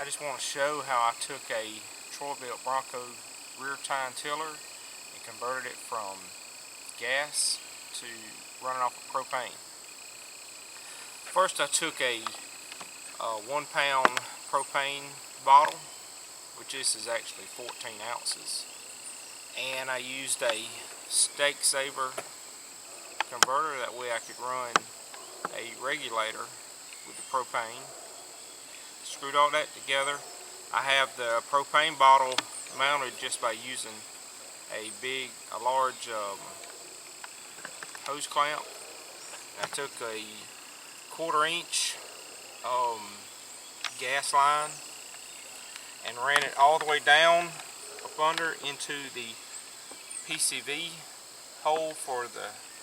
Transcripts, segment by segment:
I just want to show how I took a Troy-Bilt Bronco rear tine tiller and converted it from gas to running off of propane. First I took a 1 pound propane bottle, which this is actually 14 ounces, and I used a stake saver converter. That way I could run a regulator with the propane. Screwed all that together. I have the propane bottle mounted just by using a large hose clamp. I took a 1/4 inch gas line and ran it all the way down up under into the PCV hole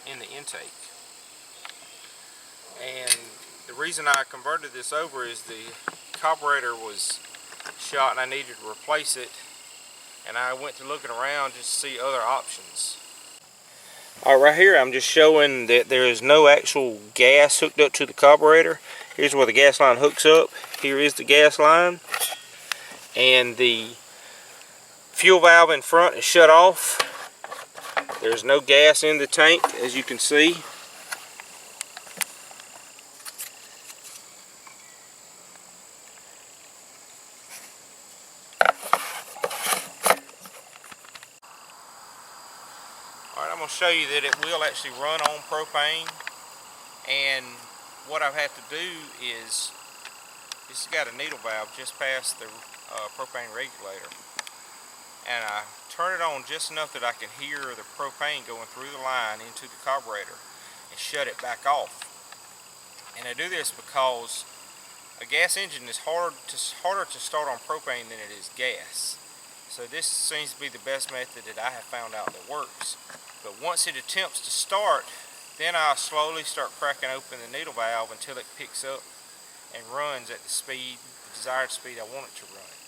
in the intake. And the reason I converted this over is the carburetor was shot and I needed to replace it, and I went to looking around just to see other options. Alright, right here I'm just showing that there is no actual gas hooked up to the carburetor. Here's where the gas line hooks up. Here is the gas line, and the fuel valve in front is shut off. There's no gas in the tank, as you can see. Alright, I'm going to show you that it will actually run on propane, and what I've had to do is, this has got a needle valve just past the propane regulator, and I turn it on just enough that I can hear the propane going through the line into the carburetor and shut it back off. And I do this because a gas engine is harder to start on propane than it is gas. So this seems to be the best method that I have found out that works. But once it attempts to start, then I'll slowly start cracking open the needle valve until it picks up and runs at the desired speed I want it to run.